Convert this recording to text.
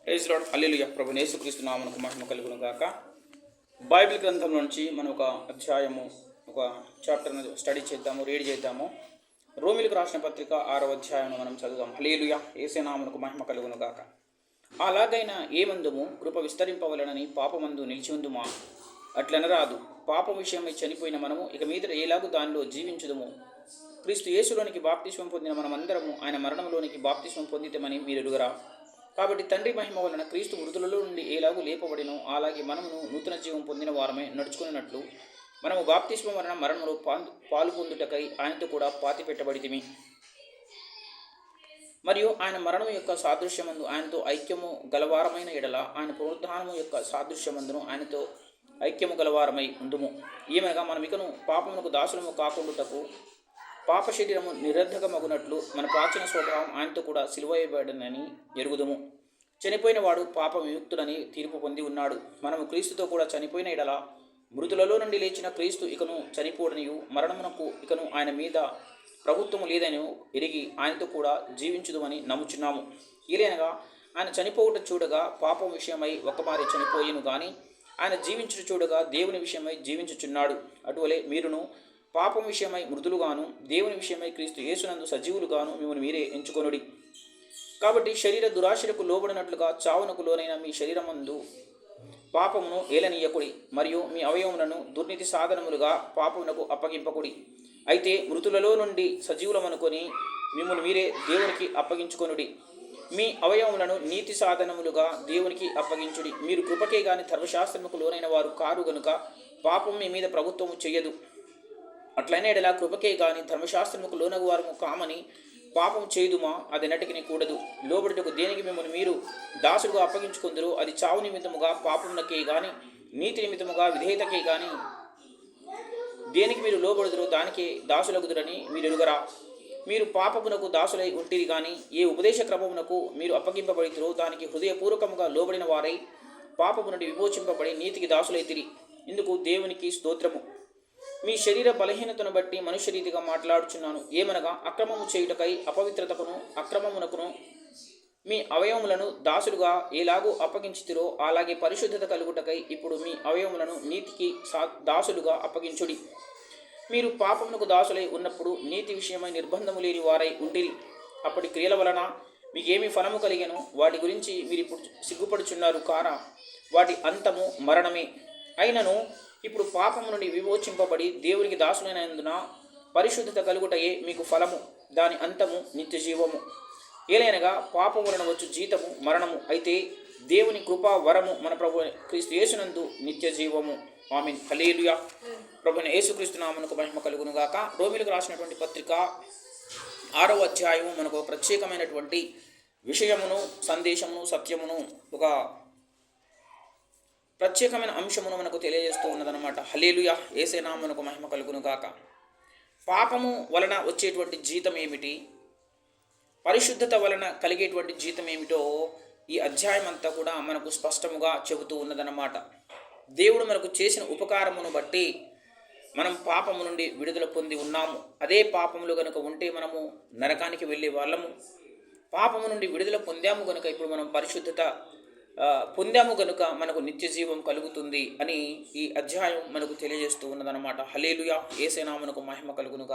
Praise lord. హల్లెలూయా. ప్రభువైన యేసుక్రీస్తు నామమునకు మహిమ కలుగును గాక. బైబిల్ గ్రంథం నుంచి మనం ఒక అధ్యాయము, ఒక చాప్టర్ను స్టడీ చేద్దాము, రీడ్ చేద్దాము. రోమిలకు రాసిన పత్రిక 6వ అధ్యాయంలో మనం చదువుదాం. హల్లెలూయా. యేసు నామమునకు మహిమ కలుగును గాక. అలాగైనా ఏమందుము, కృప విస్తరింపవలనని పాపమందు నిలిచి ఉందుమా? అట్లనరాదు. పాపం విషయమై చనిపోయిన మనము ఇక మీదట ఎలాగూ దానిలో జీవించుదుము. క్రీస్తు యేసులోనికి బాప్తిస్మం పొందిన మనమందరము ఆయన మరణంలోనికి బాప్తిస్మం పొందితమని మీరు ఎరుగరా? కాబట్టి తండ్రి మహిమ వలన క్రీస్తు మృతులలో నుండి ఎలాగూ లేపబడినో అలాగే మనమును నూతన జీవం పొందిన వారమే నడుచుకున్నట్లు మనము బాప్తిస్మం వలన మరణంలో పాలు పొందుటకై ఆయనతో కూడా పాతిపెట్టబడితిమి. మరియు ఆయన మరణం యొక్క సాదృశ్యమందు ఆయనతో ఐక్యము గలవారమైన ఎడల ఆయన పునరుద్ధానము యొక్క సాదృశ్యమందును ఆయనతో ఐక్యము గలవారమై ఉందుము. ఏమనగా మనం ఇకను పాపమునకు దాసులము కాకుండుటకు పాప శరీరము నిరర్ధకమగునట్లు మన ప్రాచీన స్వభావం ఆయనతో కూడా సిలువవేయబడినని ఎరుగుదుము. చనిపోయిన వాడు పాప విముక్తుడని తీర్పు పొంది ఉన్నాడు. మనము క్రీస్తుతో కూడా చనిపోయిన ఎడల మృతులలో నుండి లేచిన క్రీస్తు ఇకను చనిపోడనియు మరణమునకు ఇకను ఆయన మీద ప్రభుత్వము లేదని ఎరిగి ఆయనతో కూడా జీవించుదుమని నమ్ముచున్నాము. ఏలైనగా ఆయన చనిపోవుట చూడగా పాపం విషయమై ఒక్కమారి చనిపోయేను గాని ఆయన జీవించుట చూడగా దేవుని విషయమై జీవించుచున్నాడు. అటువలే మీరును పాపం విషయమై మృదులుగాను దేవుని విషయమై క్రీస్తు యేసునందు సజీవులుగాను మిమ్మల్ని మీరే ఎంచుకొనుడి. కాబట్టి శరీర దురాశలకు లోబడినట్లుగా చావునకు లోనైన మీ శరీరమందు పాపమును ఏలనీయకుడి, మరియు మీ అవయవములను దుర్నీతి సాధనములుగా పాపమునకు అప్పగింపకుడి. అయితే మృతులలో నుండి సజీవులమనుకొని మిమ్మల్ని మీరే దేవునికి అప్పగించుకొనుడి. మీ అవయవములను నీతి సాధనములుగా దేవునికి అప్పగించుడి. మీరు కృపకే గాని ధర్మశాస్త్రముకు లోనైన వారు కారు గనుక పాపం మీ మీద ప్రభుత్వము చెయ్యదు. అట్లనే ఎడలా కృపకే గాని ధర్మశాస్త్రముకు లోనగు వారము కామని పాపం చేయుదుమా? అది నటికి కూడదు. లోబడుటకు దేనికి మిమ్మల్ని మీరు దాసులుగా అప్పగించుకుందరు, అది చావు నిమిత్తముగా పాపమునకే గాని నీతి నిమిత్తముగా విధేయతకే గాని దేనికి మీరు లోబడుదురు దానికే దాసులగుదురని మీరు ఎరుగరా? మీరు పాపమునకు దాసులై ఉంటిరి గాని ఏ ఉపదేశ క్రమమునకు మీరు అప్పగింపబడితురో దానికి హృదయపూర్వకముగా లోబడిన వారై పాపము నుండి విమోచింపబడి నీతికి దాసులైతిరి. ఇందుకు దేవునికి స్తోత్రము. మీ శరీర బలహీనతను బట్టి మనుష్య రీతిగా మాట్లాడుచున్నాను. ఏమనగా అక్రమము చేయుటకై అపవిత్రతకును అక్రమమునకును మీ అవయవములను దాసులుగా ఎలాగూ అప్పగించుతిరో అలాగే పరిశుద్ధత కలుగుటకై ఇప్పుడు మీ అవయవములను నీతికి దాసులుగా అప్పగించుడి. మీరు పాపమునకు దాసులై ఉన్నప్పుడు నీతి విషయమై నిర్బంధము లేని వారై ఉండిరి. అప్పటి క్రియల వలన మీకేమి ఫలము కలిగెను వాటి గురించి మీరు ఇప్పుడు సిగ్గుపడుచున్నారు కారా? వాటి అంతము మరణమే. అయినను ఇప్పుడు పాపము నుండి విమోచింపబడి దేవునికి దాసులైనందున పరిశుద్ధత కలుగుటయే మీకు ఫలము, దాని అంతము నిత్య జీవము. ఏలైనగా పాపము వలన వచ్చు జీతము మరణము, అయితే దేవుని కృపా వరము మన ప్రభు క్రీస్తు యేసునందు నిత్య జీవము. ఆమేన్. హల్లెలూయా. ప్రభువైన యేసుక్రీస్తు నామమునకు మహిమ కలుగును గాక. రోమిలకు రాసినటువంటి పత్రిక 6వ అధ్యాయము మనకు ప్రత్యేకమైనటువంటి విషయమును, సందేశమును, సత్యమును, ఒక ప్రత్యేకమైన అంశమును మనకు తెలియజేస్తూ ఉన్నదన్నమాట. హల్లెలూయా. యేసే నామమునకు మహిమ కలుగును గాక. పాపము వలన వచ్చేటువంటి జీతం ఏమిటి, పరిశుద్ధత వలన కలిగేటువంటి జీతం ఏమిటో ఈ అధ్యాయం అంతా కూడా మనకు స్పష్టముగా చెబుతూ ఉన్నదన్నమాట. దేవుడు మనకు చేసిన ఉపకారమును బట్టి మనం పాపము నుండి విడుదల పొంది ఉన్నాము. అదే పాపములు గనుక ఉంటే మనము నరకానికి వెళ్ళే వాళ్ళము. పాపము నుండి విడుదల పొందాము గనుక ఇప్పుడు మనం పరిశుద్ధత పొందాము గనుక మనకు నిత్య జీవం కలుగుతుంది అని ఈ అధ్యాయం మనకు తెలియజేస్తూ ఉన్నదన్నమాట. హల్లెలూయా. యేసే నామమునకు మహిమ కలుగునుగా.